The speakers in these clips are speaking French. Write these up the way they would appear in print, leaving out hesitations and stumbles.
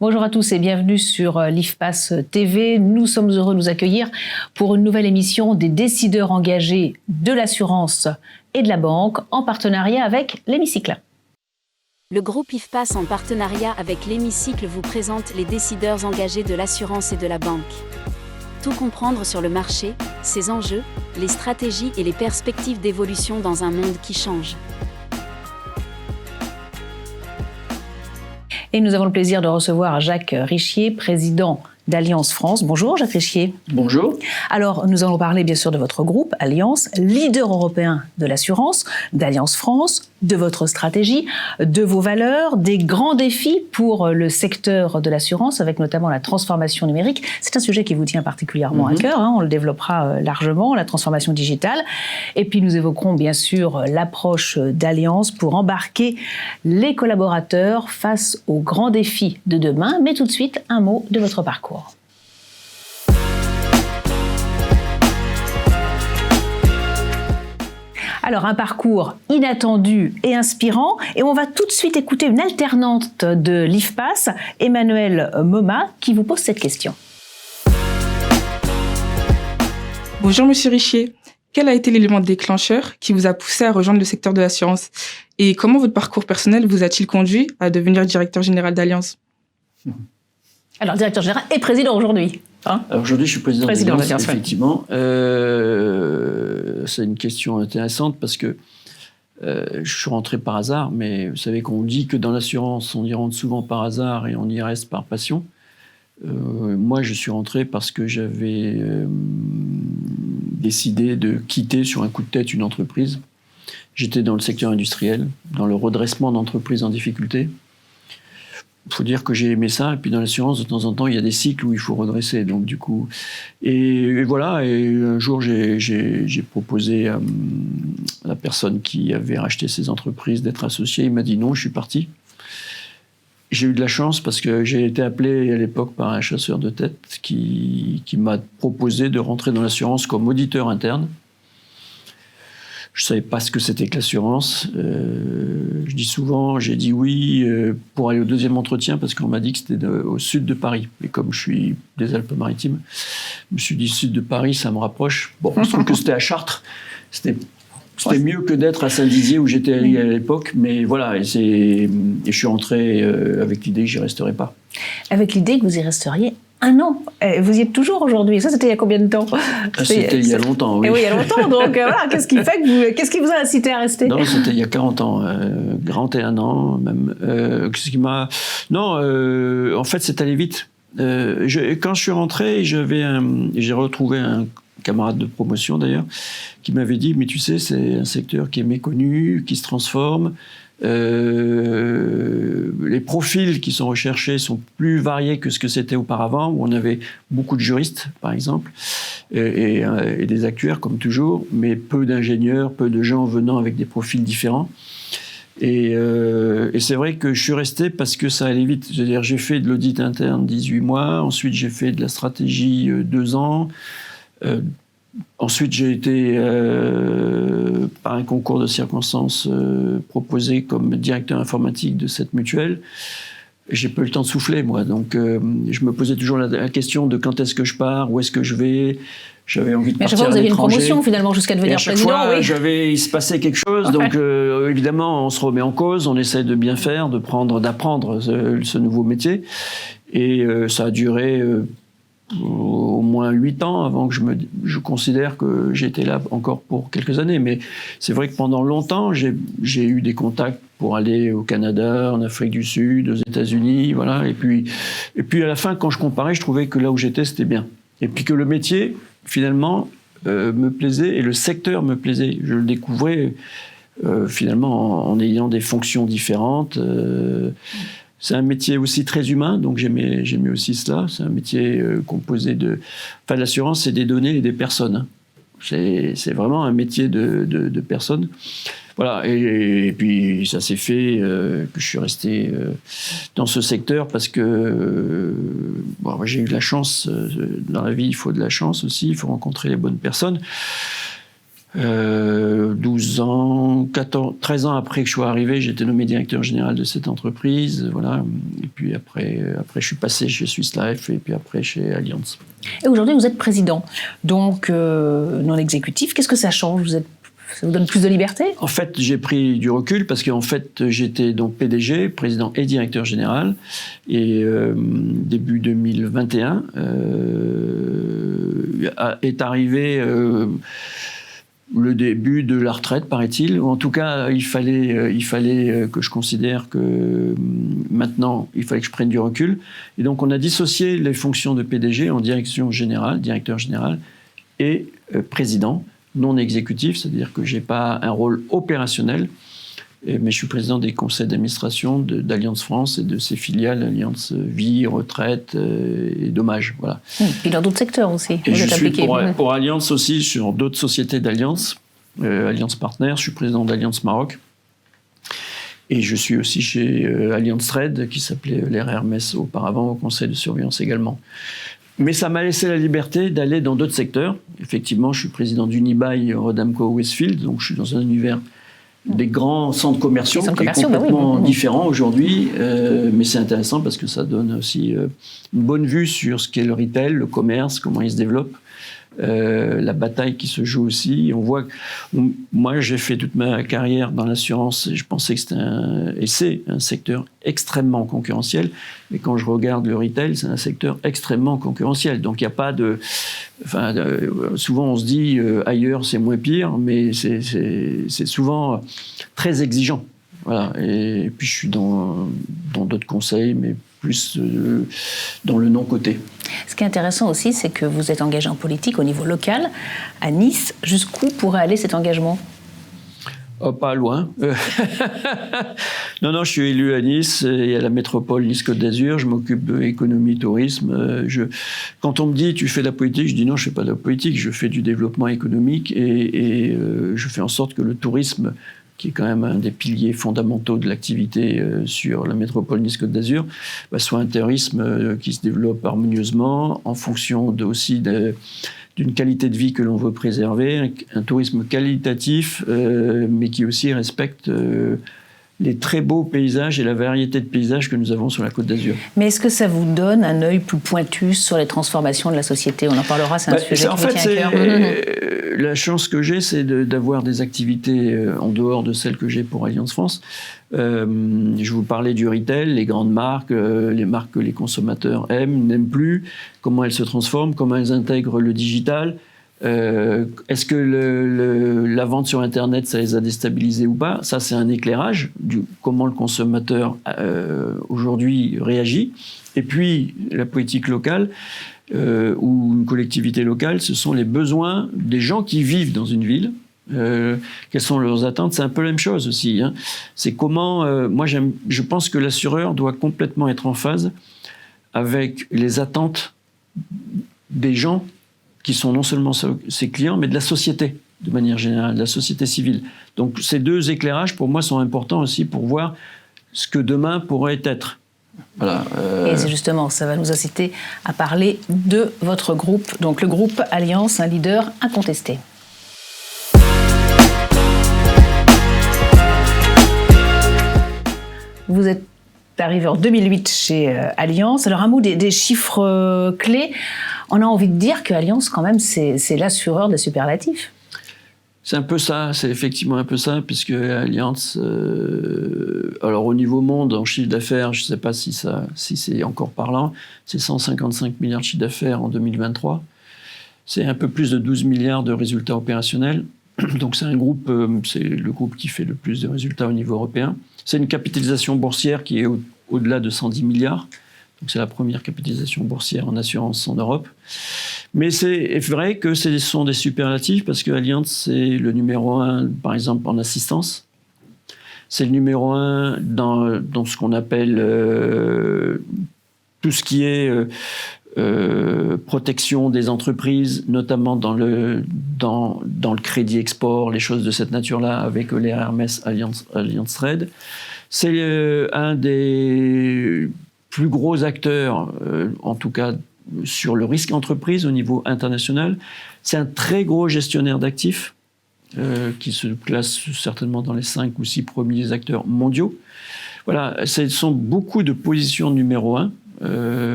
Bonjour à tous et bienvenue sur l'IFPAS TV. Nous sommes heureux de vous accueillir pour une nouvelle émission des décideurs engagés de l'assurance et de la banque en partenariat avec l'Hémicycle. Le groupe IFPAS en partenariat avec l'Hémicycle vous présente les décideurs engagés de l'assurance et de la banque. Tout comprendre sur le marché, ses enjeux, les stratégies et les perspectives d'évolution dans un monde qui change. Et nous avons le plaisir de recevoir Jacques Richier, président d'Alliance France. Bonjour Jacques Richier. Bonjour. Alors nous allons parler bien sûr de votre groupe Alliance, leader européen de l'assurance, d'Alliance France, de votre stratégie, de vos valeurs, des grands défis pour le secteur de l'assurance avec notamment la transformation numérique. C'est un sujet qui vous tient particulièrement à cœur, on le développera largement, la transformation digitale. Et puis nous évoquerons bien sûr l'approche d'Alliance pour embarquer les collaborateurs face aux grands défis de demain. Mais tout de suite, un mot de votre parcours. Alors, un parcours inattendu et inspirant. Et on va tout de suite écouter une alternante de l'IFPAS, Emmanuelle Moma, qui vous pose cette question. Bonjour Monsieur Richier. Quel a été l'élément déclencheur qui vous a poussé à rejoindre le secteur de l'assurance? Et comment votre parcours personnel vous a-t-il conduit à devenir directeur général d'Alliance? Alors, directeur général et président aujourd'hui. Alors aujourd'hui, je suis président d'Alliance, effectivement. Ouais. C'est une question intéressante parce que je suis rentré par hasard, mais vous savez qu'on dit que dans l'assurance, on y rentre souvent par hasard et on y reste par passion. Moi, je suis rentré parce que j'avais décidé de quitter sur un coup de tête une entreprise. J'étais dans le secteur industriel, dans le redressement d'entreprises en difficulté. Il faut dire que j'ai aimé ça, et puis dans l'assurance, de temps en temps, il y a des cycles où il faut redresser, donc du coup... Et voilà, et un jour, j'ai proposé à la personne qui avait racheté ces entreprises d'être associé. Il m'a dit non, je suis parti. J'ai eu de la chance parce que j'ai été appelé à l'époque par un chasseur de tête qui m'a proposé de rentrer dans l'assurance comme auditeur interne. Je ne savais pas ce que c'était que l'assurance. Je dis souvent, j'ai dit oui pour aller au deuxième entretien parce qu'on m'a dit que c'était au sud de Paris. Et comme je suis des Alpes-Maritimes, je me suis dit sud de Paris, ça me rapproche. Bon, je trouve que c'était à Chartres. C'était mieux que d'être à Saint-Dizier où j'étais allé à l'époque. Mais voilà, et je suis rentré avec l'idée que j'y resterai pas. Avec l'idée que vous y resteriez un an. Vous y êtes toujours aujourd'hui. Ça, c'était il y a combien de temps? C'était il y a longtemps, oui. Et oui, il y a longtemps. Donc voilà, qu'est-ce qui vous a incité à rester? Non, c'était il y a 40 ans, 41 ans même. En fait, c'est allé vite. Quand je suis rentré, j'ai retrouvé un camarade de promotion d'ailleurs, qui m'avait dit, mais tu sais, c'est un secteur qui est méconnu, qui se transforme. Les profils qui sont recherchés sont plus variés que ce que c'était auparavant, où on avait beaucoup de juristes, par exemple, et des actuaires, comme toujours, mais peu d'ingénieurs, peu de gens venant avec des profils différents. Et c'est vrai que je suis resté parce que ça allait vite. C'est-à-dire, j'ai fait de l'audit interne 18 mois, ensuite j'ai fait de la stratégie 2 ans, ensuite, j'ai été, par un concours de circonstances, proposé comme directeur informatique de cette mutuelle. J'ai pas eu le temps de souffler, moi. Donc, je me posais toujours la question de quand est-ce que je pars, où est-ce que je vais. J'avais envie de partir à l'étranger. Mais je vois, vous avez une promotion, finalement, jusqu'à devenir président. Et à chaque fois, il se passait quelque chose. Donc, évidemment, on se remet en cause, on essaie de bien faire, d'apprendre ce nouveau métier. Et ça a duré... au moins 8 ans avant que je considère que j'étais là encore pour quelques années. Mais c'est vrai que pendant longtemps, j'ai eu des contacts pour aller au Canada, en Afrique du Sud, aux États-Unis, voilà. Et puis à la fin, quand je comparais, je trouvais que là où j'étais, c'était bien. Et puis que le métier, finalement, me plaisait et le secteur me plaisait. Je le découvrais finalement en ayant des fonctions différentes. C'est un métier aussi très humain, donc j'aimais aussi cela. C'est un métier composé de... Enfin, l'assurance, c'est des données et des personnes. C'est vraiment un métier de personnes. Voilà, et puis ça s'est fait que je suis resté dans ce secteur parce que j'ai eu de la chance. Dans la vie, il faut de la chance aussi, il faut rencontrer les bonnes personnes. 12 ans, donc 13 ans après que je sois arrivé, j'ai été nommé directeur général de cette entreprise. Voilà. Et puis après, je suis passé chez Swiss Life et puis après chez Allianz. Et aujourd'hui, vous êtes président, donc non exécutif. Qu'est-ce que ça change? Ça vous donne plus de liberté? En fait, j'ai pris du recul parce qu'en fait, j'étais donc PDG, président et directeur général. Et début 2021 est arrivé le début de la retraite, paraît-il. Ou en tout cas, il fallait que je considère que maintenant, il fallait que je prenne du recul. Et donc, on a dissocié les fonctions de PDG en direction générale, directeur général et président non exécutif, c'est-à-dire que je n'ai pas un rôle opérationnel, mais je suis président des conseils d'administration d'Allianz France et de ses filiales, Allianz Vie, Retraite et Dommages. Voilà. Puis dans d'autres secteurs aussi, et je suis pour Allianz aussi, sur d'autres sociétés d'Allianz, Allianz Partners, je suis président d'Allianz Maroc. Et je suis aussi chez Allianz Trade, qui s'appelait l'Air Hermès auparavant, au conseil de surveillance également. Mais ça m'a laissé la liberté d'aller dans d'autres secteurs. Effectivement, je suis président d'Unibail Rodamco Westfield, donc je suis dans un univers des grands centres commerciaux, qui est complètement différent aujourd'hui. Mais c'est intéressant parce que ça donne aussi une bonne vue sur ce qu'est le retail, le commerce, comment il se développe. La bataille qui se joue aussi. On voit que moi, j'ai fait toute ma carrière dans l'assurance et je pensais que c'est un secteur extrêmement concurrentiel. Mais quand je regarde le retail, c'est un secteur extrêmement concurrentiel. Donc, il n'y a pas de... souvent, on se dit ailleurs, c'est moins pire, mais c'est souvent très exigeant. Voilà. Et puis, je suis dans d'autres conseils, mais plus dans le non-côté. Ce qui est intéressant aussi, c'est que vous êtes engagé en politique au niveau local, à Nice. Jusqu'où pourrait aller cet engagement ? Oh, pas loin. Non, je suis élu à Nice et à la métropole Nice-Côte d'Azur. Je m'occupe de économie, tourisme. Quand on me dit « tu fais de la politique », je dis « non, je ne fais pas de la politique, je fais du développement économique et je fais en sorte que le tourisme, qui est quand même un des piliers fondamentaux de l'activité sur la métropole Nice-Côte d'Azur, soit un tourisme qui se développe harmonieusement en fonction aussi d'une qualité de vie que l'on veut préserver, un tourisme qualitatif, mais qui aussi respecte les très beaux paysages et la variété de paysages que nous avons sur la Côte d'Azur. Mais est-ce que ça vous donne un œil plus pointu sur les transformations de la société ? On en parlera, c'est un sujet qui vous tient à cœur. La chance que j'ai, c'est d'avoir des activités en dehors de celles que j'ai pour Allianz France. Je vous parlais du retail, les grandes marques, les marques que les consommateurs aiment, n'aiment plus, comment elles se transforment, comment elles intègrent le digital. Est-ce que la vente sur Internet, ça les a déstabilisés ou pas ? Ça, c'est un éclairage du comment le consommateur aujourd'hui réagit. Et puis, la politique locale ou une collectivité locale, ce sont les besoins des gens qui vivent dans une ville. Quelles sont leurs attentes ? C'est un peu la même chose aussi. Hein. C'est comment... je pense que l'assureur doit complètement être en phase avec les attentes des gens qui sont non seulement ses clients, mais de la société, de manière générale, de la société civile. Donc ces deux éclairages, pour moi, sont importants aussi pour voir ce que demain pourrait être. Voilà. Et c'est justement, ça va nous inciter à parler de votre groupe, donc le groupe Allianz, un leader incontesté. Vous êtes arrivé en 2008 chez Allianz. Alors un mot des chiffres clés. On a envie de dire que Allianz, quand même, c'est l'assureur des superlatifs. C'est un peu ça, c'est effectivement un peu ça, puisque Allianz, alors au niveau monde, en chiffre d'affaires, je ne sais pas si c'est encore parlant, c'est 155 milliards de chiffre d'affaires en 2023. C'est un peu plus de 12 milliards de résultats opérationnels. Donc c'est un groupe, c'est le groupe qui fait le plus de résultats au niveau européen. C'est une capitalisation boursière qui est au-delà de 110 milliards. Donc c'est la première capitalisation boursière en assurance en Europe. Mais c'est vrai que ce sont des superlatifs parce que Allianz, c'est le numéro 1, par exemple, en assistance. C'est le numéro 1 dans ce qu'on appelle tout ce qui est protection des entreprises, notamment dans le crédit export, les choses de cette nature-là, avec l'Air Hermès Allianz Trade. C'est un des plus gros acteurs, en tout cas sur le risque entreprise au niveau international. C'est un très gros gestionnaire d'actifs. qui se classe certainement dans les 5 ou 6 premiers acteurs mondiaux. Voilà, ce sont beaucoup de positions numéro 1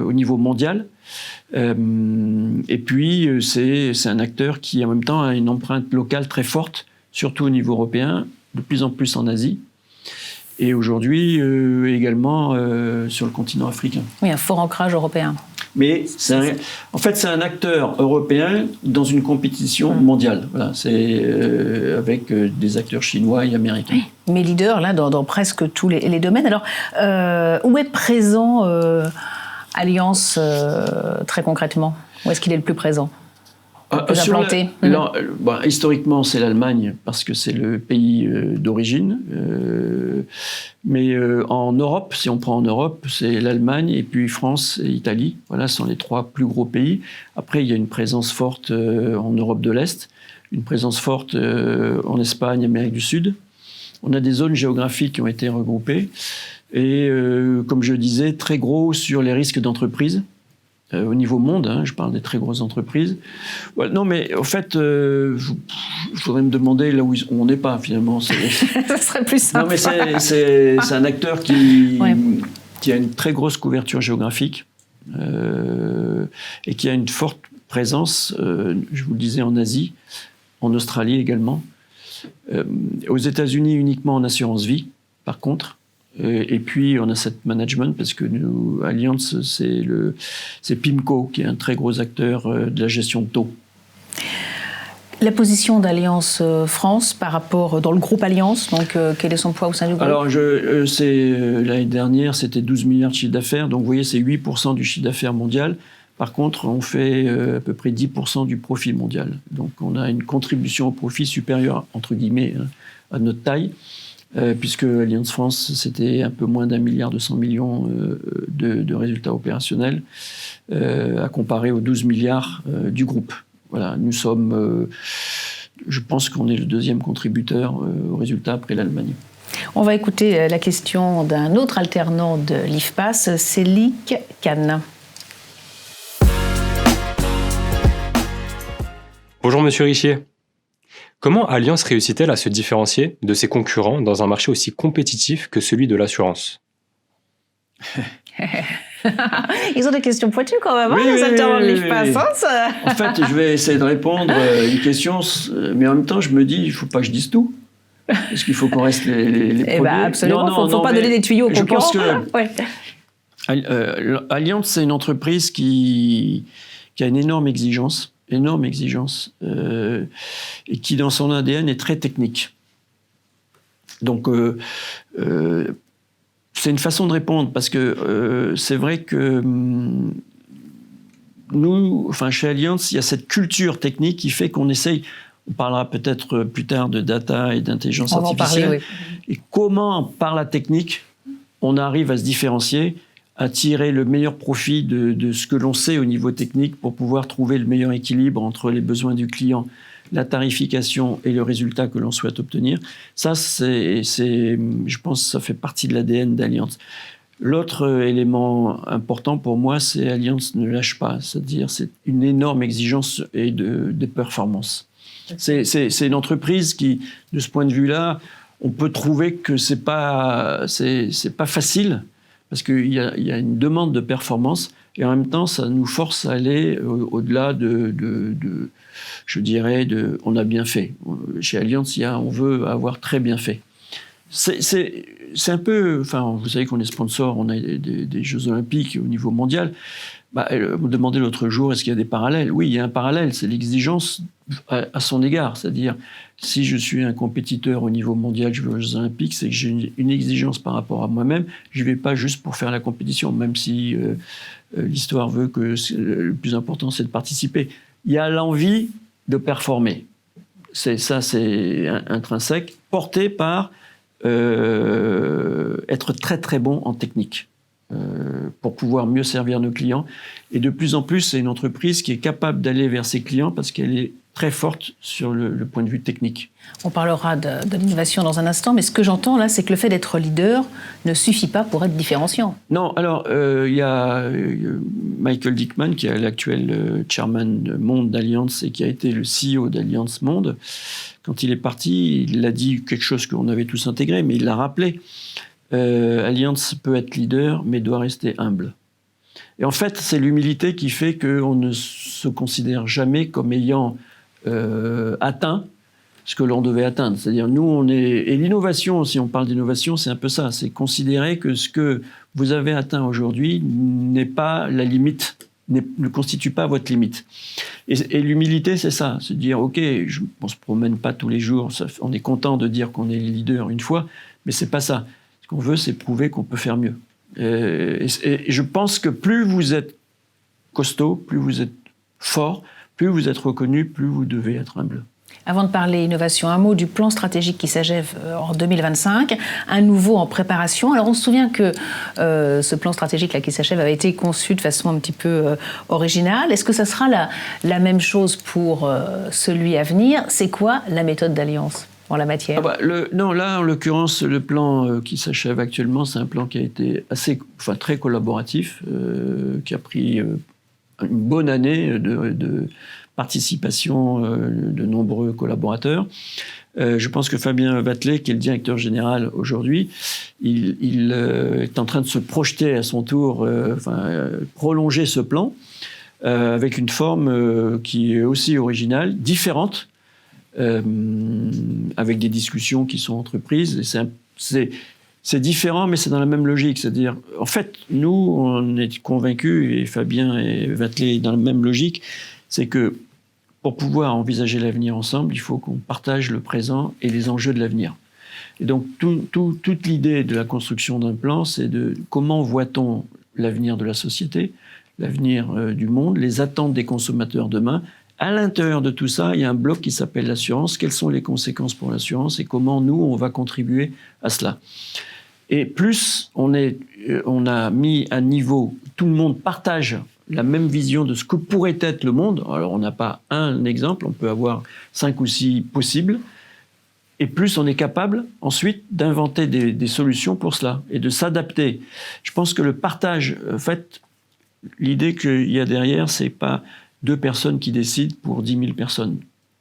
au niveau mondial. Et puis, c'est un acteur qui, en même temps, a une empreinte locale très forte, surtout au niveau européen, de plus en plus en Asie. Et aujourd'hui, également sur le continent africain. Oui, un fort ancrage européen. Mais en fait, c'est un acteur européen dans une compétition mondiale. Voilà, c'est avec des acteurs chinois et américains. Oui, mais leader là dans presque tous les domaines. Alors, où est présent Allianz très concrètement? Où est-ce qu'il est le plus présent? Implanté. Historiquement, c'est l'Allemagne parce que c'est le pays d'origine. Mais en Europe, si on prend en Europe, c'est l'Allemagne et puis France et Italie. Voilà, ce sont les 3 plus gros pays. Après, il y a une présence forte en Europe de l'Est, une présence forte en Espagne, Amérique du Sud. On a des zones géographiques qui ont été regroupées. Et comme je disais, très gros sur les risques d'entreprise. Au niveau monde, je parle des très grosses entreprises. Ouais, non, mais au fait, je voudrais me demander là où on n'est pas, finalement. Ça serait plus simple. Non, mais c'est un acteur qui a une très grosse couverture géographique et qui a une forte présence, je vous le disais, en Asie, en Australie également. Aux États-Unis, uniquement en assurance vie, par contre. Et puis, on a asset management, parce que nous, Allianz, c'est PIMCO, qui est un très gros acteur de la gestion de taux. La position d'Allianz France par rapport dans le groupe Allianz, donc quel est son poids au sein du groupe? Alors, l'année dernière, c'était 12 milliards de chiffre d'affaires, donc vous voyez, c'est 8% du chiffre d'affaires mondial. Par contre, on fait à peu près 10% du profit mondial. Donc, on a une contribution au profit supérieure, entre guillemets, à notre taille. Puisque Allianz France, c'était un peu moins d'1,2 milliard de résultats opérationnels, à comparer aux 12 milliards du groupe. Voilà, nous sommes, je pense qu'on est le 2e contributeur aux résultats après l'Allemagne. On va écouter la question d'un autre alternant de l'IFPAS, Célic Kahn. Bonjour Monsieur Richier. Comment Allianz réussit-elle à se différencier de ses concurrents dans un marché aussi compétitif que celui de l'assurance? Ils ont des questions pointues quand même, les alternants de l'IFPAS. En fait, je vais essayer de répondre à une question, mais en même temps, je me dis, il ne faut pas que je dise tout. Parce qu'il faut qu'on reste les premiers. Absolument, il ne faut pas donner des tuyaux aux concurrents. Allianz, c'est une entreprise qui a une énorme exigence, et qui, dans son ADN, est très technique. Donc, c'est une façon de répondre, parce que c'est vrai que nous, chez Allianz, il y a cette culture technique qui fait qu'on essaye, on parlera peut-être plus tard de data et d'intelligence artificielle, parler, oui. Et comment, par la technique, on arrive à se différencier, à tirer le meilleur profit de ce que l'on sait au niveau technique pour pouvoir trouver le meilleur équilibre entre les besoins du client, la tarification et le résultat que l'on souhaite obtenir. Ça, je pense que ça fait partie de l'ADN d'Allianz. L'autre élément important pour moi, c'est Allianz ne lâche pas, c'est-à-dire c'est une énorme exigence et de performance. C'est une entreprise qui, de ce point de vue-là, on peut trouver que c'est pas facile, parce qu'il y a une demande de performance, et en même temps, ça nous force à aller au-delà je dirais, on a bien fait. Chez Allianz, on veut avoir très bien fait. C'est un peu, vous savez qu'on est sponsor, on a des Jeux Olympiques au niveau mondial. On me demandait l'autre jour, est-ce qu'il y a des parallèles? Oui, il y a un parallèle, c'est l'exigence à son égard. C'est-à-dire, si je suis un compétiteur au niveau mondial, je vais aux Jeux Olympiques, c'est que j'ai une exigence par rapport à moi-même. Je ne vais pas juste pour faire la compétition, même si l'histoire veut que le plus important, c'est de participer. Il y a l'envie de performer. C'est intrinsèque, porté par être très très bon en technique. Pour pouvoir mieux servir nos clients. Et de plus en plus, c'est une entreprise qui est capable d'aller vers ses clients parce qu'elle est très forte sur le point de vue technique. On parlera de l'innovation dans un instant, mais ce que j'entends là, c'est que le fait d'être leader ne suffit pas pour être différenciant. Non, alors il y a Michael Dickman, qui est l'actuel chairman Monde d'Allianz et qui a été le CEO d'Allianz Monde. Quand il est parti, il a dit quelque chose qu'on avait tous intégré, mais il l'a rappelé. Allianz peut être leader, mais doit rester humble. Et en fait, c'est l'humilité qui fait qu'on ne se considère jamais comme ayant atteint ce que l'on devait atteindre. C'est-à-dire, nous, on est... Et l'innovation, si on parle d'innovation, c'est un peu ça. C'est considérer que ce que vous avez atteint aujourd'hui n'est pas la limite, ne constitue pas votre limite. Et l'humilité, c'est ça. Se dire, OK, on ne se promène pas tous les jours, on est content de dire qu'on est leader une fois, mais c'est pas ça. Ce qu'on veut, c'est prouver qu'on peut faire mieux. Et je pense que plus vous êtes costaud, plus vous êtes fort, plus vous êtes reconnu, plus vous devez être humble. Avant de parler innovation, un mot du plan stratégique qui s'achève en 2025, un nouveau en préparation. Alors on se souvient que ce plan stratégique là qui s'achève avait été conçu de façon un petit peu originale. Est-ce que ça sera la même chose pour celui à venir? C'est quoi la méthode d'Allianz en la matière? Non, là, en l'occurrence, le plan qui s'achève actuellement, c'est un plan qui a été très collaboratif, qui a pris une bonne année de participation de nombreux collaborateurs. Je pense que Fabien Watelet, qui est le directeur général aujourd'hui, il est en train de se projeter à son tour, prolonger ce plan avec une forme qui est aussi originale, différente, avec des discussions qui sont entreprises. C'est différent, mais c'est dans la même logique. C'est-à-dire, en fait, nous, on est convaincus, et Fabien et Watelet dans la même logique, c'est que pour pouvoir envisager l'avenir ensemble, il faut qu'on partage le présent et les enjeux de l'avenir. Et donc, toute l'idée de la construction d'un plan, c'est de comment voit-on l'avenir de la société, l'avenir du monde, les attentes des consommateurs demain. À l'intérieur de tout ça, il y a un bloc qui s'appelle l'assurance. Quelles sont les conséquences pour l'assurance et comment nous, on va contribuer à cela. Et plus on a mis à niveau, tout le monde partage la même vision de ce que pourrait être le monde. Alors, on n'a pas un exemple, on peut avoir 5 ou 6 possibles. Et plus on est capable, ensuite, d'inventer des solutions pour cela et de s'adapter. Je pense que le partage, en fait, l'idée qu'il y a derrière, c'est pas 2 personnes qui décident pour 10 000 personnes.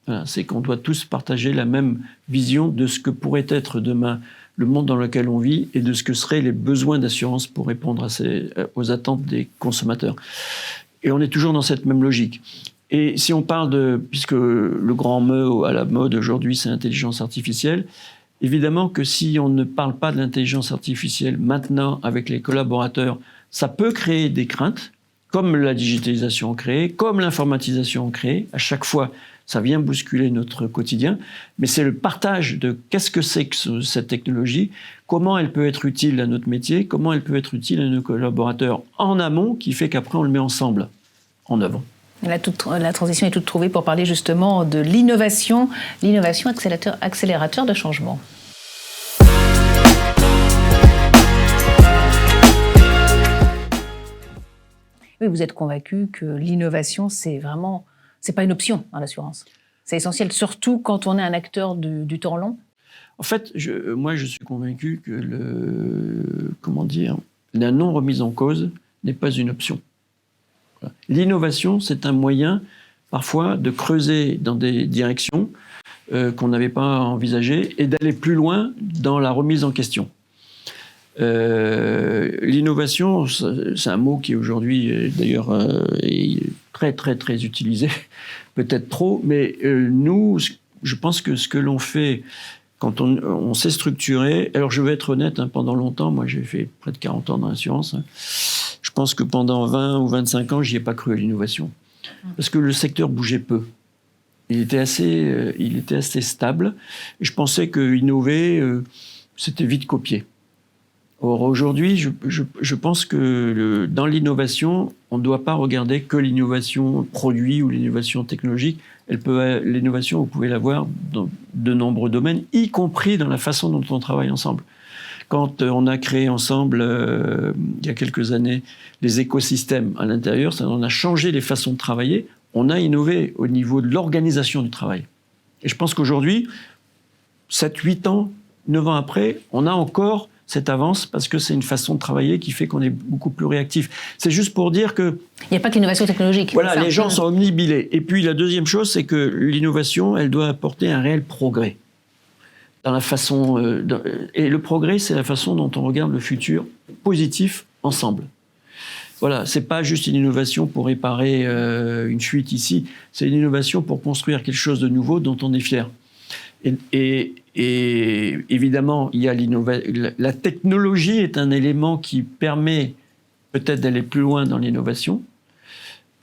Voilà, c'est qu'on doit tous partager la même vision de ce que pourrait être demain le monde dans lequel on vit et de ce que seraient les besoins d'assurance pour répondre aux attentes des consommateurs. Et on est toujours dans cette même logique. Et si on parle puisque le grand mot à la mode aujourd'hui, c'est l'intelligence artificielle, évidemment que si on ne parle pas de l'intelligence artificielle maintenant avec les collaborateurs, ça peut créer des craintes, comme la digitalisation a créé, comme l'informatisation a créé. À chaque fois, ça vient bousculer notre quotidien, mais c'est le partage de qu'est-ce que c'est que cette technologie, comment elle peut être utile à notre métier, comment elle peut être utile à nos collaborateurs en amont, qui fait qu'après on le met ensemble, en œuvre. La transition est toute trouvée pour parler justement de l'innovation accélérateur de changement. Oui, vous êtes convaincu que l'innovation, c'est pas une option dans l'assurance. C'est essentiel, surtout quand on est un acteur du temps long. En fait, moi, je suis convaincu que la non-remise en cause n'est pas une option. Voilà. L'innovation, c'est un moyen, parfois, de creuser dans des directions qu'on n'avait pas envisagées et d'aller plus loin dans la remise en question. L'innovation, c'est un mot qui aujourd'hui, d'ailleurs, est très, très, très utilisé, peut-être trop, mais nous, je pense que ce que l'on fait quand on s'est structuré, alors je vais être honnête, pendant longtemps, moi j'ai fait près de 40 ans dans l'assurance, je pense que pendant 20 ou 25 ans, j'y ai pas cru à l'innovation, parce que le secteur bougeait peu. Il était assez stable, et je pensais que innover, c'était vite copier. Or, aujourd'hui, je pense que dans l'innovation, on ne doit pas regarder que l'innovation produit ou l'innovation technologique. L'innovation, vous pouvez l'avoir dans de nombreux domaines, y compris dans la façon dont on travaille ensemble. Quand on a créé ensemble, il y a quelques années, les écosystèmes à l'intérieur, ça en a changé les façons de travailler. on a innové au niveau de l'organisation du travail. Et je pense qu'aujourd'hui, 7, 8 ans, 9 ans après, on a encore cette avance parce que c'est une façon de travailler qui fait qu'on est beaucoup plus réactif. C'est juste pour dire que... Il n'y a pas que l'innovation technologique. Voilà, les gens sont omnibilés. Et puis la deuxième chose, c'est que l'innovation, elle doit apporter un réel progrès dans la façon... et le progrès, c'est la façon dont on regarde le futur positif ensemble. Voilà, c'est pas juste une innovation pour réparer une fuite ici, c'est une innovation pour construire quelque chose de nouveau dont on est fier. Et évidemment, il y a la technologie est un élément qui permet peut-être d'aller plus loin dans l'innovation,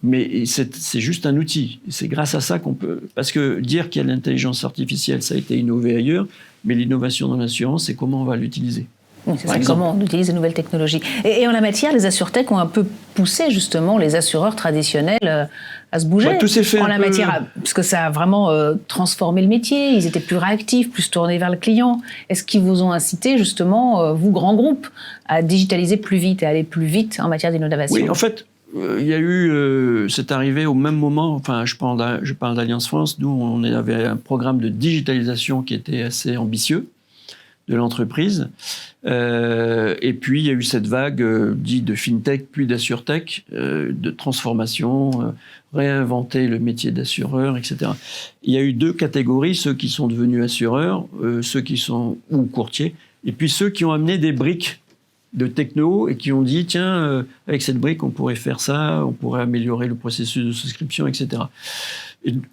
mais c'est juste un outil. C'est grâce à ça qu'on peut... Parce que dire qu'il y a l'intelligence artificielle, ça a été innové ailleurs, mais l'innovation dans l'assurance, c'est comment on va l'utiliser. Oui, c'est ça, comment on utilise les nouvelles technologies. Et en la matière, les assurtech ont un peu poussé justement les assureurs traditionnels à se bouger. Tout s'est fait en la matière, parce que ça a vraiment transformé le métier. Ils étaient plus réactifs, plus tournés vers le client. Est-ce qu'ils vous ont incité justement, vous, grand groupe, à digitaliser plus vite et à aller plus vite en matière d'innovation? Oui, en fait, il y a eu, c'est arrivé au même moment, enfin je parle d'Alliance France, nous on avait un programme de digitalisation qui était assez ambitieux de l'entreprise. Et puis, il y a eu cette vague dite de FinTech, puis d'AssurTech, de transformation, réinventer le métier d'assureur, etc. Il y a eu 2 catégories, ceux qui sont devenus assureurs, ceux qui sont ou courtiers, et puis ceux qui ont amené des briques de techno et qui ont dit, tiens, avec cette brique, on pourrait faire ça, on pourrait améliorer le processus de souscription, etc.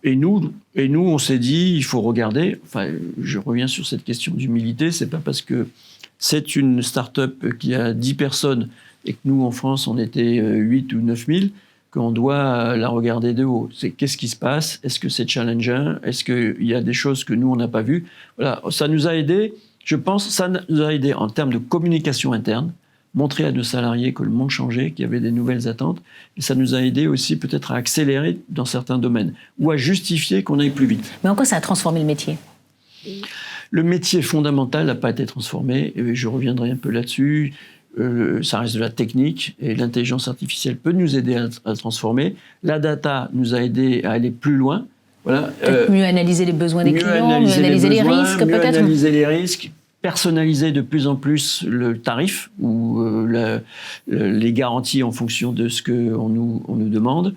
Et nous, on s'est dit, il faut regarder, enfin, je reviens sur cette question d'humilité, c'est pas parce que c'est une start-up qui a 10 personnes et que nous, en France, on était 8 ou 9 000, qu'on doit la regarder de haut. C'est qu'est-ce qui se passe? Est-ce que c'est challengeant? Est-ce qu'il y a des choses que nous, on n'a pas vues? Voilà, ça nous a aidé, je pense, ça nous a aidé en termes de communication interne, montrer à nos salariés que le monde changeait, qu'il y avait des nouvelles attentes, et ça nous a aidé aussi peut-être à accélérer dans certains domaines, ou à justifier qu'on aille plus vite. Mais en quoi ça a transformé le métier? Le métier fondamental n'a pas été transformé, et je reviendrai un peu là-dessus. Ça reste de la technique, et l'intelligence artificielle peut nous aider à transformer. La data nous a aidé à aller plus loin. Voilà. Peut-être mieux analyser les besoins des clients, mieux analyser les risques, peut-être. Mieux analyser les risques, personnaliser de plus en plus le tarif ou les garanties en fonction de ce qu'on nous demande.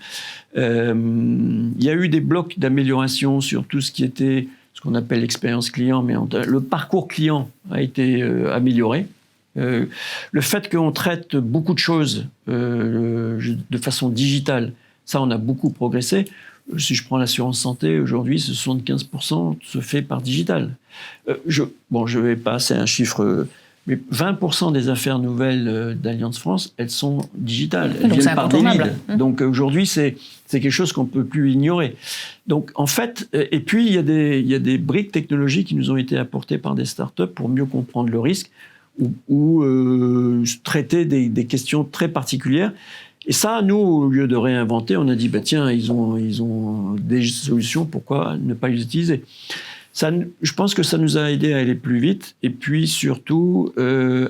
Il y a eu des blocs d'amélioration sur tout ce qui était ce qu'on appelle l'expérience client, mais le parcours client a été amélioré. Le fait qu'on traite beaucoup de choses de façon digitale, ça, on a beaucoup progressé. Si je prends l'assurance santé, aujourd'hui, 75% se fait par digital. Je vais passer un chiffre, mais 20% des affaires nouvelles d'Alliance France, elles sont digitales. Elles viennent par des leads. Donc aujourd'hui, c'est quelque chose qu'on ne peut plus ignorer. Donc en fait, et puis il y a des briques technologiques qui nous ont été apportées par des startups pour mieux comprendre le risque ou traiter des questions très particulières. Et ça, nous, au lieu de réinventer, on a dit, bah, tiens, ils ont des solutions, pourquoi ne pas les utiliser? Ça, je pense que ça nous a aidé à aller plus vite et puis surtout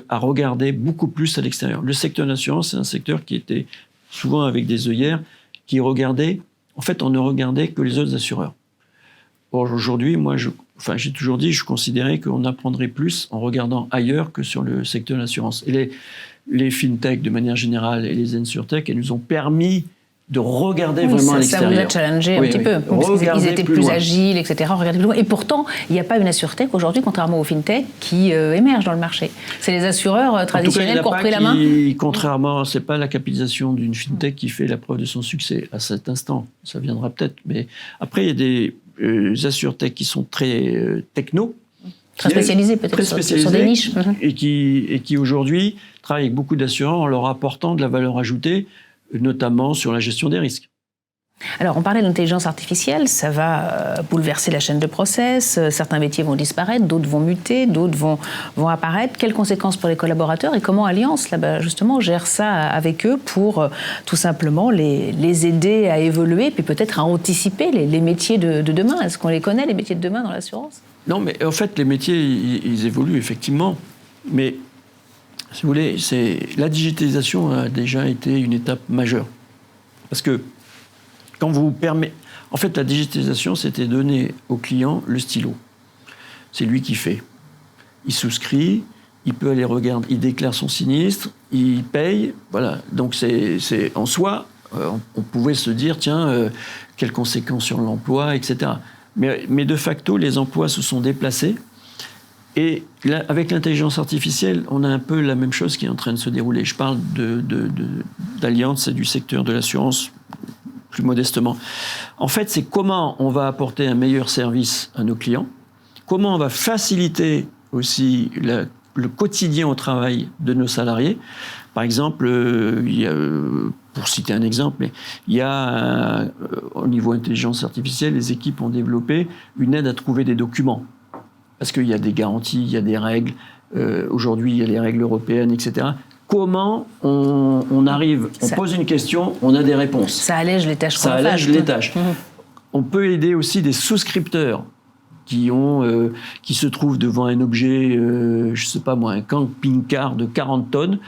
à regarder beaucoup plus à l'extérieur. Le secteur de l'assurance, c'est un secteur qui était souvent avec des œillères, qui regardait, en fait, on ne regardait que les autres assureurs. Or, aujourd'hui, moi, j'ai toujours dit, je considérais qu'on apprendrait plus en regardant ailleurs que sur le secteur de l'assurance. Et les FinTech, de manière générale, et les InsurTech, elles nous ont permis de regarder vraiment à l'extérieur. Ça vous a challengé un petit peu. Ils étaient plus agiles, etc. Regardez plus loin. Et pourtant, il n'y a pas une InsurTech aujourd'hui, contrairement aux FinTech, qui émergent dans le marché. C'est les assureurs traditionnels qui ont repris la main. Contrairement, c'est pas la capitalisation d'une FinTech qui fait la preuve de son succès à cet instant. Ça viendra peut-être. Mais après, il y a des InsurTech qui sont très techno. Très spécialisés peut-être sur des niches. Et qui aujourd'hui travaillent avec beaucoup d'assureurs en leur apportant de la valeur ajoutée, notamment sur la gestion des risques. Alors, on parlait de l'intelligence artificielle, ça va bouleverser la chaîne de process, certains métiers vont disparaître, d'autres vont muter, d'autres vont apparaître. Quelles conséquences pour les collaborateurs et comment Alliance, là-bas, justement, gère ça avec eux pour tout simplement les aider à évoluer, puis peut-être à anticiper les métiers de demain? Est-ce qu'on les connaît, les métiers de demain dans l'assurance? Non, mais en fait, les métiers, ils évoluent effectivement, mais si vous voulez, la digitalisation a déjà été une étape majeure. Parce que quand vous permettez... En fait, la digitalisation, c'était donner au client le stylo. C'est lui qui fait. Il souscrit, il peut aller regarder, il déclare son sinistre, il paye, voilà. Donc c'est en soi, on pouvait se dire, tiens, quelles conséquences sur l'emploi, etc. Mais de facto, les emplois se sont déplacés. Et là, avec l'intelligence artificielle, on a un peu la même chose qui est en train de se dérouler. Je parle d'Allianz et du secteur de l'assurance, plus modestement. En fait, c'est comment on va apporter un meilleur service à nos clients, comment on va faciliter aussi le quotidien au travail de nos salariés. Par exemple, pour citer un exemple, il y a au niveau intelligence artificielle, les équipes ont développé une aide à trouver des documents. Parce qu'il y a des garanties, il y a des règles. Aujourd'hui, il y a les règles européennes, etc. Comment on arrive, on pose une question, on a des réponses. Ça allège les tâches. Ça allège les tâches. On peut aider aussi des souscripteurs qui se trouvent devant un objet, je ne sais pas moi, un camping-car de 40 tonnes.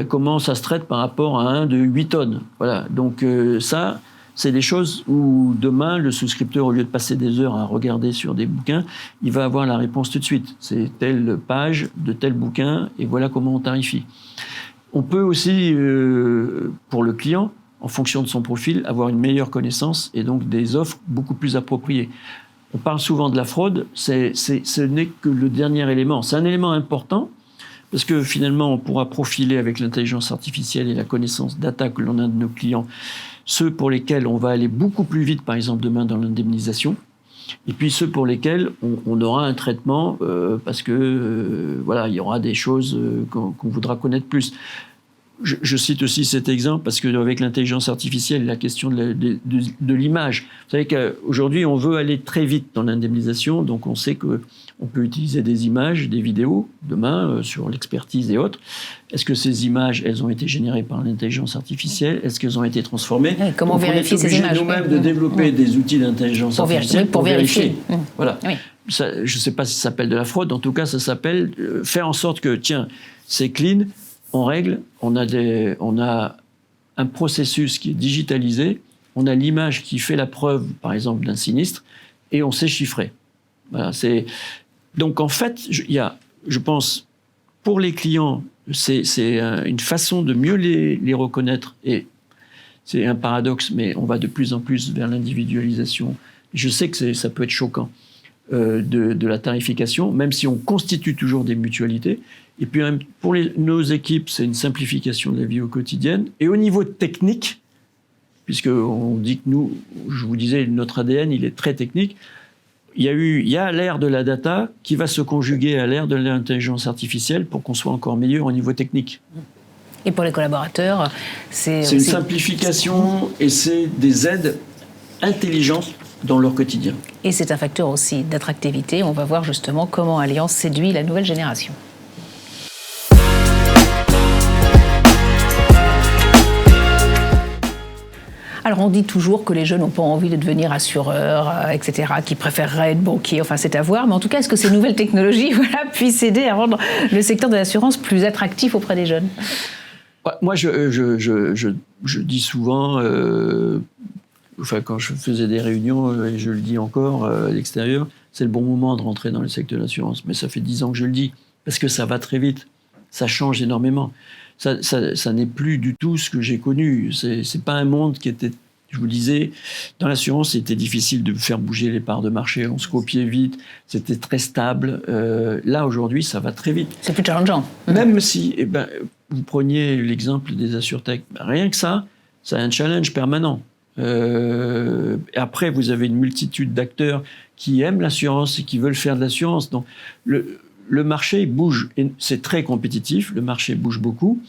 Comment ça se traite par rapport à un de 8 tonnes. Voilà. Donc ça, c'est des choses où demain, le souscripteur, au lieu de passer des heures à regarder sur des bouquins, il va avoir la réponse tout de suite. C'est telle page de tel bouquin, et voilà comment on tarifie. On peut aussi, pour le client, en fonction de son profil, avoir une meilleure connaissance et donc des offres beaucoup plus appropriées. On parle souvent de la fraude, ce n'est que le dernier élément. C'est un élément important, parce que finalement, on pourra profiler avec l'intelligence artificielle et la connaissance data que l'on a de nos clients, ceux pour lesquels on va aller beaucoup plus vite, par exemple demain dans l'indemnisation, et puis ceux pour lesquels on aura un traitement parce que voilà, il y aura des choses qu'on voudra connaître plus. Je cite aussi cet exemple parce qu'avec l'intelligence artificielle, la question de l'image. Vous savez qu'aujourd'hui, on veut aller très vite dans l'indemnisation, donc on sait qu'on peut utiliser des images, des vidéos, demain, sur l'expertise et autres. Est-ce que ces images, elles ont été générées par l'intelligence artificielle? Est-ce qu'elles ont été transformées? Oui, comment vérifier ces images? On est obligé nous-mêmes de développer des outils d'intelligence artificielle pour vérifier. Voilà. Oui. Ça, je ne sais pas si ça s'appelle de la fraude, en tout cas, ça s'appelle faire en sorte que, tiens, c'est clean, on règle, on a un processus qui est digitalisé, on a l'image qui fait la preuve, par exemple, d'un sinistre, et on sait chiffrer. Voilà, donc, en fait, je pense, pour les clients, c'est une façon de mieux les reconnaître, et c'est un paradoxe, mais on va de plus en plus vers l'individualisation. Je sais que ça peut être choquant de la tarification, même si on constitue toujours des mutualités. Et puis, pour nos équipes, c'est une simplification de la vie au quotidien. Et au niveau technique, puisqu'on dit que nous, je vous disais, notre ADN, il est très technique, il y a l'ère de la data qui va se conjuguer à l'ère de l'intelligence artificielle pour qu'on soit encore meilleur au niveau technique. Et pour les collaborateurs, c'est une simplification et c'est des aides intelligentes dans leur quotidien. Et c'est un facteur aussi d'attractivité. On va voir justement comment Allianz séduit la nouvelle génération. Alors on dit toujours que les jeunes n'ont pas envie de devenir assureurs, etc., qui préféreraient être banquiers, enfin c'est à voir. Mais en tout cas, est-ce que ces nouvelles technologies puissent aider à rendre le secteur de l'assurance plus attractif auprès des jeunes? Moi, je dis souvent, quand je faisais des réunions, et je le dis encore à l'extérieur, c'est le bon moment de rentrer dans le secteur de l'assurance. Mais ça fait 10 ans que je le dis, parce que ça va très vite, ça change énormément. Ça n'est plus du tout ce que j'ai connu. C'est pas un monde qui était, je vous disais, dans l'assurance, c'était difficile de faire bouger les parts de marché, on se copiait vite, c'était très stable. Là, aujourd'hui, ça va très vite. C'est plus challengeant. Même si, vous preniez l'exemple des AssurTech, rien que ça a un challenge permanent. Après, vous avez une multitude d'acteurs qui aiment l'assurance et qui veulent faire de l'assurance. Donc, le marché bouge, c'est très compétitif, le marché bouge beaucoup.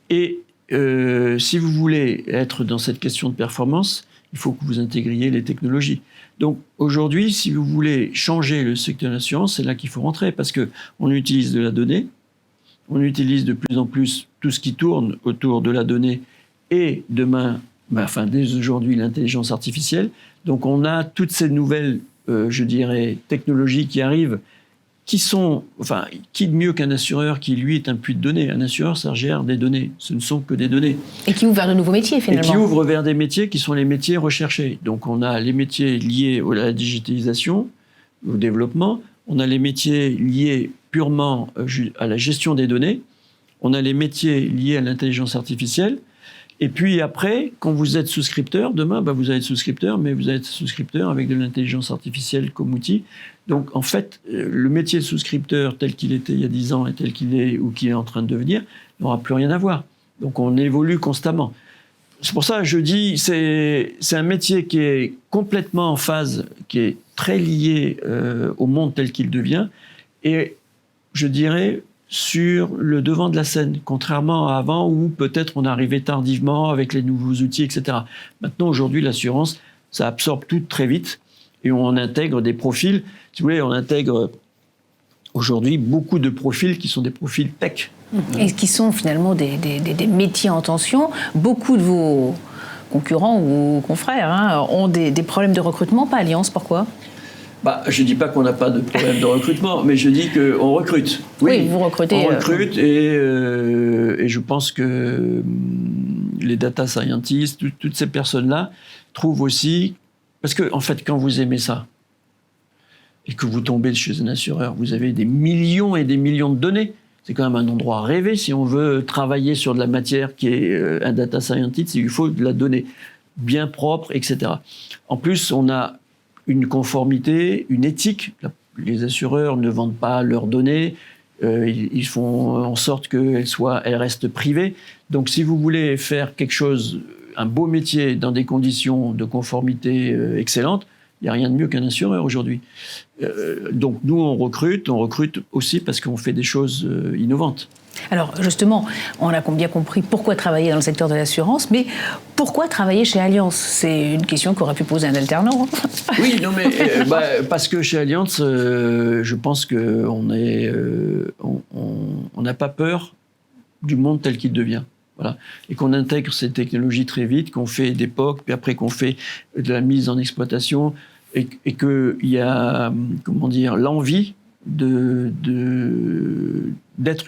Et si vous voulez être dans cette question de performance, il faut que vous intégriez les technologies. Donc aujourd'hui, si vous voulez changer le secteur de l'assurance, c'est là qu'il faut rentrer, parce qu'on utilise de la donnée, on utilise de plus en plus tout ce qui tourne autour de la donnée, et demain, dès aujourd'hui, l'intelligence artificielle. Donc on a toutes ces nouvelles, technologies qui arrivent, qui de mieux qu'un assureur qui, lui, est un puits de données? Un assureur, ça gère des données. Ce ne sont que des données. Et qui ouvre vers de nouveaux métiers, finalement. Et qui ouvre vers des métiers qui sont les métiers recherchés. Donc, on a les métiers liés à la digitalisation, au développement. On a les métiers liés purement à la gestion des données. On a les métiers liés à l'intelligence artificielle. Et puis après, quand vous êtes souscripteur, demain, vous allez être souscripteur, mais vous allez être souscripteur avec de l'intelligence artificielle comme outil. Donc, en fait, le métier de souscripteur tel qu'il était il y a 10 ans et tel qu'il est ou qu'il est en train de devenir n'aura plus rien à voir. Donc, on évolue constamment. C'est pour ça que je dis, c'est un métier qui est complètement en phase, qui est très lié au monde tel qu'il devient, et je dirais sur le devant de la scène, contrairement à avant où peut-être on arrivait tardivement avec les nouveaux outils, etc. Maintenant, aujourd'hui, l'assurance, ça absorbe tout très vite et on intègre des profils. Si vous voulez, on intègre aujourd'hui beaucoup de profils qui sont des profils tech. Et qui sont finalement des métiers en tension. Beaucoup de vos concurrents ou confrères ont des problèmes de recrutement, pas Allianz. Pourquoi ? Je ne dis pas qu'on n'a pas de problème de recrutement, mais je dis qu'on recrute. Oui, vous recrutez. On recrute et je pense que les data scientists, toutes ces personnes-là, trouvent aussi... Parce que, en fait, quand vous aimez ça, et que vous tombez chez un assureur, vous avez des millions et des millions de données. C'est quand même un endroit rêvé si on veut travailler sur de la matière qui est un data scientist, il faut de la donnée bien propre, etc. En plus, on a une conformité, une éthique. Les assureurs ne vendent pas leurs données, ils font en sorte qu'elles restent privées. Donc si vous voulez faire quelque chose, un beau métier dans des conditions de conformité excellentes, il n'y a rien de mieux qu'un assureur aujourd'hui. Donc nous, on recrute aussi parce qu'on fait des choses innovantes. Alors justement, on a bien compris pourquoi travailler dans le secteur de l'assurance, mais pourquoi travailler chez Allianz ? C'est une question qu'aurait pu poser un alternant. Oui, non mais parce que chez Allianz, je pense qu'on n'a pas peur du monde tel qu'il devient. Voilà. Et qu'on intègre ces technologies très vite, qu'on fait des POC, puis après qu'on fait de la mise en exploitation, et qu'il y a, l'envie d'être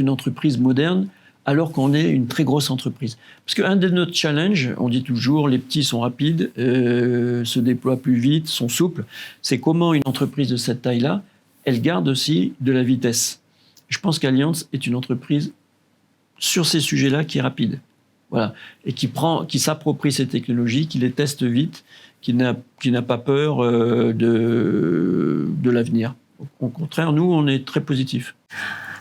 une entreprise moderne alors qu'on est une très grosse entreprise. Parce qu'un de nos challenges, on dit toujours, les petits sont rapides, se déploient plus vite, sont souples, c'est comment une entreprise de cette taille-là, elle garde aussi de la vitesse. Je pense qu'Allianz est une entreprise sur ces sujets-là qui est rapide. Voilà. Et qui s'approprie ces technologies, qui les teste vite, qui n'a pas peur de l'avenir. Au contraire, nous, on est très positifs.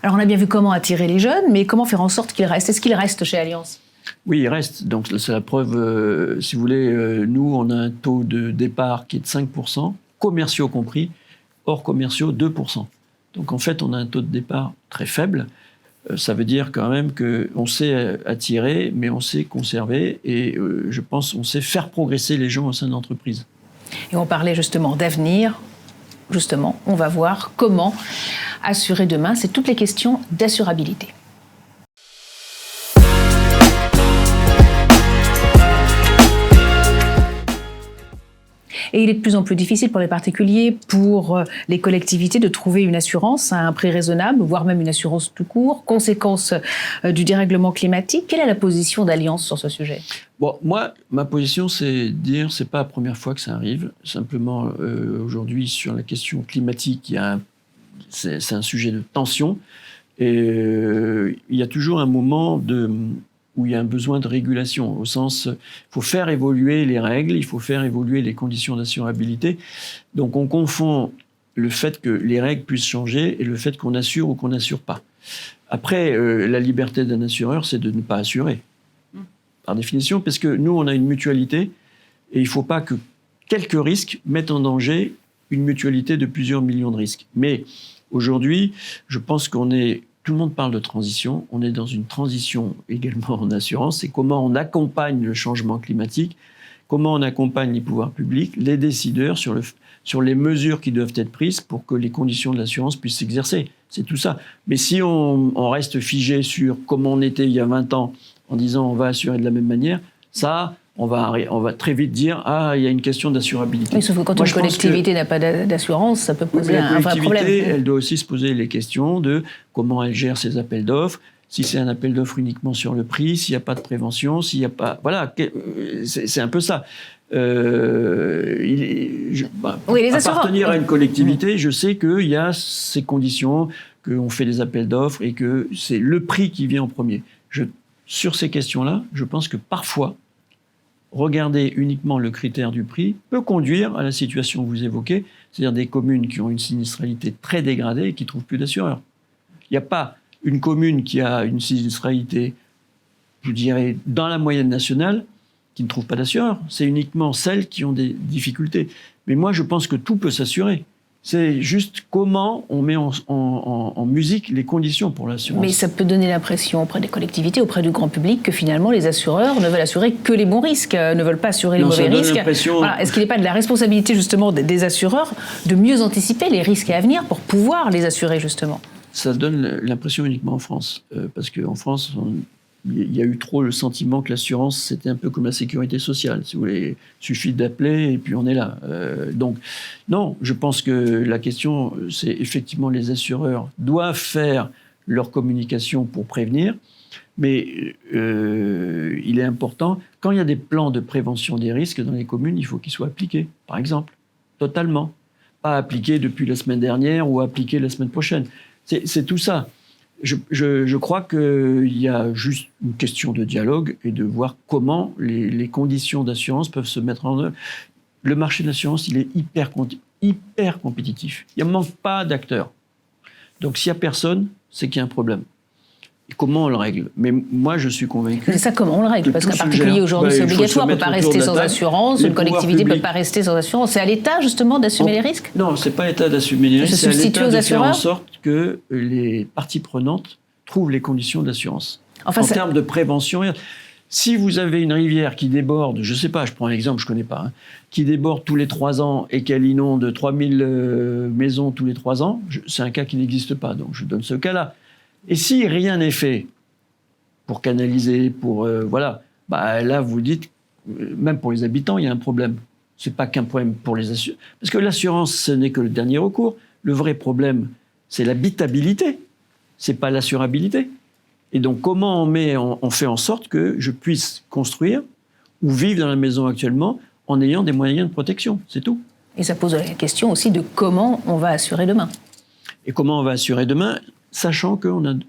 Alors, on a bien vu comment attirer les jeunes, mais comment faire en sorte qu'ils restent ? Est-ce qu'ils restent chez Allianz ? Oui, ils restent. Donc, c'est la preuve, si vous voulez, nous, on a un taux de départ qui est de 5%, commerciaux compris, hors commerciaux, 2%. Donc, en fait, on a un taux de départ très faible. Ça veut dire quand même qu'on sait attirer, mais on sait conserver, et je pense qu'on sait faire progresser les gens au sein de l'entreprise. Et on parlait justement d'avenir. Justement, on va voir comment assurer demain. C'est toutes les questions d'assurabilité. Et il est de plus en plus difficile pour les particuliers, pour les collectivités de trouver une assurance à un prix raisonnable, voire même une assurance tout court, conséquence du dérèglement climatique. Quelle est la position d'Allianz sur ce sujet ? Bon, moi, ma position, c'est de dire, c'est pas la première fois que ça arrive. Simplement, aujourd'hui, sur la question climatique, c'est un sujet de tension. Et il y a toujours un moment où il y a un besoin de régulation, au sens, il faut faire évoluer les règles, il faut faire évoluer les conditions d'assurabilité. Donc on confond le fait que les règles puissent changer et le fait qu'on assure ou qu'on n'assure pas. Après, la liberté d'un assureur, c'est de ne pas assurer, par définition, parce que nous, on a une mutualité et il ne faut pas que quelques risques mettent en danger une mutualité de plusieurs millions de risques. Mais aujourd'hui, je pense tout le monde parle de transition. On est dans une transition également en assurance. C'est comment on accompagne le changement climatique, comment on accompagne les pouvoirs publics, les décideurs sur les mesures qui doivent être prises pour que les conditions de l'assurance puissent s'exercer. C'est tout ça. Mais si on reste figé sur comment on était il y a 20 ans en disant on va assurer de la même manière, ça, on va très vite dire il y a une question d'assurabilité. Oui, sauf que quand une collectivité n'a pas d'assurance, ça peut poser un vrai problème. La collectivité, elle doit aussi se poser les questions de comment elle gère ses appels d'offres. Si c'est un appel d'offres uniquement sur le prix, s'il n'y a pas de prévention, s'il n'y a pas... Voilà, c'est un peu ça. Appartenir à une collectivité, je sais qu'il y a ces conditions, qu'on fait des appels d'offres et que c'est le prix qui vient en premier. Sur ces questions-là, je pense que parfois, regarder uniquement le critère du prix peut conduire à la situation que vous évoquez, c'est-à-dire des communes qui ont une sinistralité très dégradée et qui ne trouvent plus d'assureurs. Il n'y a pas une commune qui a une sinistralité, je dirais, dans la moyenne nationale, qui ne trouve pas d'assureur. C'est uniquement celles qui ont des difficultés. Mais moi, je pense que tout peut s'assurer. C'est juste comment on met en musique les conditions pour l'assurance. Mais ça peut donner l'impression auprès des collectivités, auprès du grand public, que finalement les assureurs ne veulent assurer que les bons risques, ne veulent pas assurer les mauvais risques. Voilà. Est-ce qu'il n'est pas de la responsabilité justement des assureurs de mieux anticiper les risques à venir pour pouvoir les assurer justement ? Ça donne l'impression uniquement en France. Parce qu'en France, il y a eu trop le sentiment que l'assurance, c'était un peu comme la sécurité sociale. Si vous voulez, il suffit d'appeler et puis on est là. Donc, non, je pense que la question, c'est effectivement les assureurs doivent faire leur communication pour prévenir, mais il est important, quand il y a des plans de prévention des risques dans les communes, il faut qu'ils soient appliqués, par exemple, totalement. Pas appliqués depuis la semaine dernière ou appliqués la semaine prochaine. C'est tout ça. Je crois qu'il y a juste une question de dialogue et de voir comment les conditions d'assurance peuvent se mettre en œuvre. Le marché de l'assurance, il est hyper compétitif. Il ne manque pas d'acteurs. Donc s'il n'y a personne, c'est qu'il y a un problème. Et comment on le règle ? Mais moi, je suis convaincu... C'est ça, comment on le règle ? Parce qu'un particulier, aujourd'hui, c'est obligatoire, on ne peut pas rester sans assurance, une collectivité ne peut pas rester sans assurance. C'est à l'État, justement, d'assumer les risques ? Non, ce n'est pas à l'État d'assumer les risques, c'est à l'État de faire en sorte que les parties prenantes trouvent les conditions d'assurance. En termes de prévention... Si vous avez une rivière qui déborde, je ne sais pas, je prends un exemple, je ne connais pas, qui déborde tous les 3 ans et qu'elle inonde 3000 maisons tous les 3 ans, c'est un cas qui n'existe pas, donc je donne ce cas-là. Et si rien n'est fait pour canaliser, là vous dites, même pour les habitants, il y a un problème. Ce n'est pas qu'un problème pour les assurances. Parce que l'assurance, ce n'est que le dernier recours. Le vrai problème, c'est l'habitabilité. Ce n'est pas l'assurabilité. Et donc, comment on fait en sorte que je puisse construire ou vivre dans la maison actuellement en ayant des moyens de protection, c'est tout. Et ça pose la question aussi de comment on va assurer demain. Et comment on va assurer demain, sachant on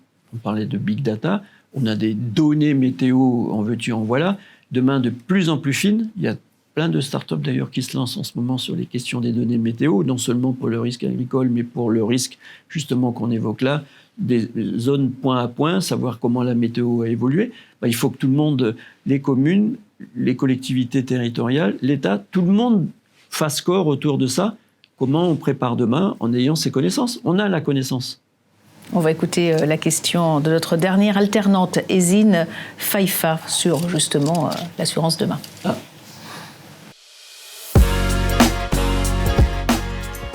parlait de big data, on a des données météo en veux-tu, en voilà, demain de plus en plus fines. Il y a plein de startups d'ailleurs qui se lancent en ce moment sur les questions des données météo, non seulement pour le risque agricole, mais pour le risque justement qu'on évoque là, des zones point à point, savoir comment la météo a évolué. Il faut que tout le monde, les communes, les collectivités territoriales, l'État, tout le monde fasse corps autour de ça. Comment on prépare demain en ayant ces connaissances ? On a la connaissance. On va écouter la question de notre dernière alternante, Ezine Faifa, sur justement l'assurance demain.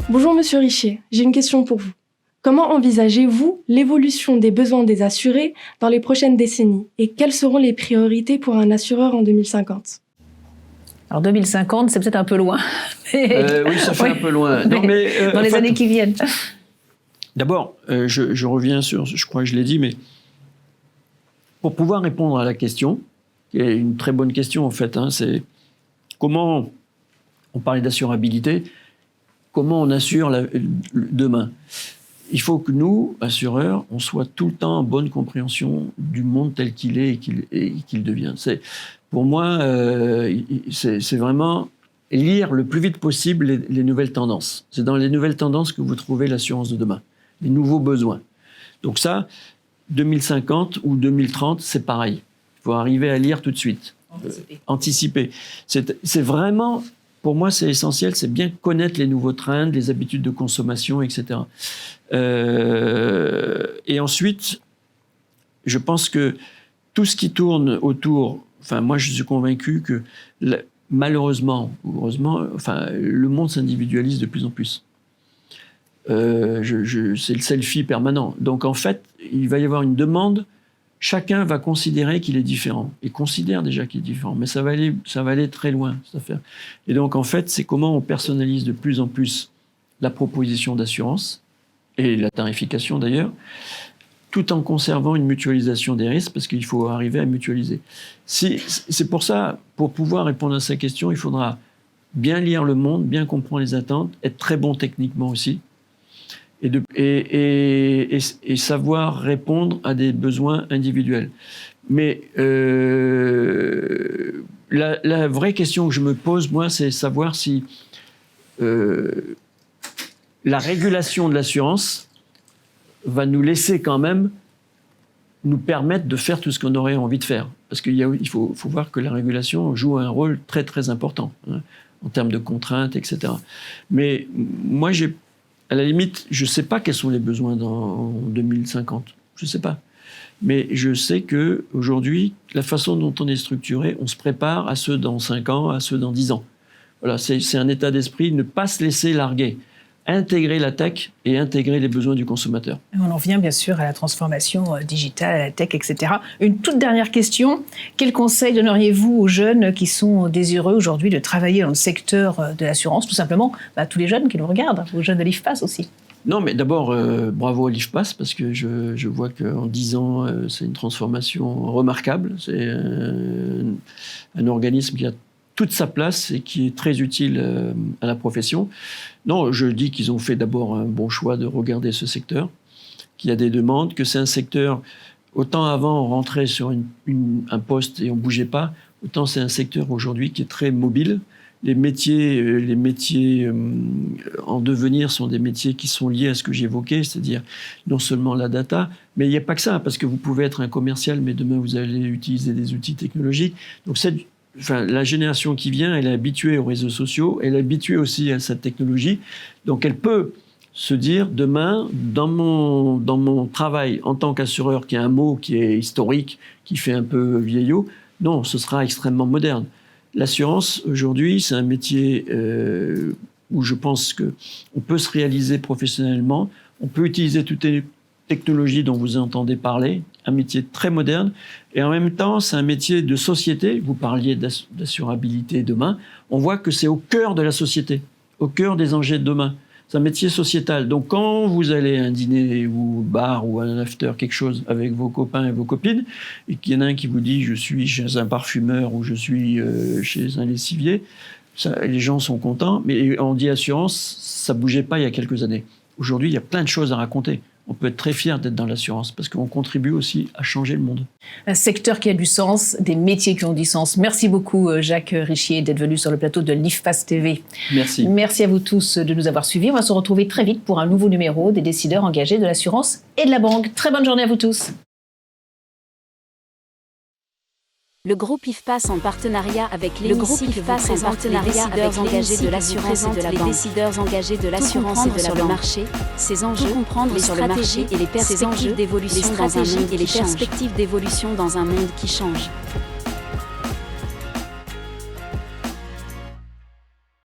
Bonjour Monsieur Richier, j'ai une question pour vous. Comment envisagez-vous l'évolution des besoins des assurés dans les prochaines décennies et quelles seront les priorités pour un assureur en 2050 ? Alors 2050, c'est peut-être un peu loin. Oui, ça fait un peu loin. Non, mais, dans les années qui viennent. D'abord, je reviens sur, je crois que je l'ai dit, mais pour pouvoir répondre à la question, qui est une très bonne question en fait, c'est comment, on parlait d'assurabilité, comment on assure demain ? Il faut que nous, assureurs, on soit tout le temps en bonne compréhension du monde tel qu'il est et qu'il devient. Pour moi, c'est vraiment lire le plus vite possible les nouvelles tendances. C'est dans les nouvelles tendances que vous trouvez l'assurance de demain, les nouveaux besoins. Donc ça, 2050 ou 2030, c'est pareil. Il faut arriver à lire tout de suite. Anticiper. C'est vraiment... Pour moi, c'est essentiel, c'est bien connaître les nouveaux trends, les habitudes de consommation, etc. Et ensuite, je pense que tout ce qui tourne autour... Enfin, moi, je suis convaincu que, malheureusement ou heureusement, le monde s'individualise de plus en plus. C'est le selfie permanent. Donc, en fait, il va y avoir une demande chacun va considérer qu'il est différent. Et considère déjà qu'il est différent. Mais ça va aller très loin, cette affaire. Et donc, en fait, c'est comment on personnalise de plus en plus la proposition d'assurance, et la tarification d'ailleurs, tout en conservant une mutualisation des risques, parce qu'il faut arriver à mutualiser. C'est pour ça, pour pouvoir répondre à sa question, il faudra bien lire le monde, bien comprendre les attentes, être très bon techniquement aussi, et savoir répondre à des besoins individuels. Mais la vraie question que je me pose, moi, c'est savoir si la régulation de l'assurance va nous laisser quand même nous permettre de faire tout ce qu'on aurait envie de faire. Parce qu'il faut voir que la régulation joue un rôle très très important, hein, en termes de contraintes, etc. Mais moi, à la limite, je ne sais pas quels sont les besoins en 2050. Je ne sais pas. Mais je sais qu'aujourd'hui, la façon dont on est structuré, on se prépare à ceux dans 5 ans, à ceux dans 10 ans. Voilà, c'est un état d'esprit, ne pas se laisser larguer. Intégrer la tech et intégrer les besoins du consommateur. On en vient bien sûr à la transformation digitale, à la tech, etc. Une toute dernière question. Quel conseil donneriez-vous aux jeunes qui sont désireux aujourd'hui de travailler dans le secteur de l'assurance, tout simplement, à tous les jeunes qui nous regardent, aux jeunes de l'IFPAS aussi? Non, mais d'abord, bravo à l'IFPAS, parce que je vois qu'en 10 ans, c'est une transformation remarquable. C'est un organisme qui a toute sa place et qui est très utile à la profession. Non, je dis qu'ils ont fait d'abord un bon choix de regarder ce secteur, qu'il y a des demandes, que c'est un secteur, autant avant on rentrait sur un poste et on ne bougeait pas, autant c'est un secteur aujourd'hui qui est très mobile. Les métiers en devenir sont des métiers qui sont liés à ce que j'évoquais, c'est-à-dire non seulement la data, mais il n'y a pas que ça, parce que vous pouvez être un commercial, mais demain vous allez utiliser des outils technologiques. Donc la génération qui vient, elle est habituée aux réseaux sociaux, elle est habituée aussi à cette technologie. Donc elle peut se dire, demain, dans mon travail en tant qu'assureur, qui est un mot qui est historique, qui fait un peu vieillot, non, ce sera extrêmement moderne. L'assurance, aujourd'hui, c'est un métier où je pense qu'on peut se réaliser professionnellement, on peut utiliser toutes les technologies dont vous entendez parler, un métier très moderne, et en même temps, c'est un métier de société. Vous parliez d'assurabilité demain. On voit que c'est au cœur de la société, au cœur des enjeux de demain. C'est un métier sociétal. Donc, quand vous allez à un dîner ou au bar ou à un after, quelque chose avec vos copains et vos copines, et qu'il y en a un qui vous dit « je suis chez un parfumeur » ou « je suis chez un lessivier », les gens sont contents. Mais on dit assurance, ça ne bougeait pas il y a quelques années. Aujourd'hui, il y a plein de choses à raconter. On peut être très fier d'être dans l'assurance parce qu'on contribue aussi à changer le monde. Un secteur qui a du sens, des métiers qui ont du sens. Merci beaucoup Jacques Richier d'être venu sur le plateau de l'IFPAS TV. Merci. Merci à vous tous de nous avoir suivis. On va se retrouver très vite pour un nouveau numéro des décideurs engagés de l'assurance et de la banque. Très bonne journée à vous tous. Le groupe IFPAS en partenariat avec l'hémicycle vous présente les décideurs engagés de l'assurance et de la banque. Les décideurs engagés de l'assurance et de la banque. Marché, ses enjeux, comprendre les stratégies et les perspectives d'évolution dans un monde qui change.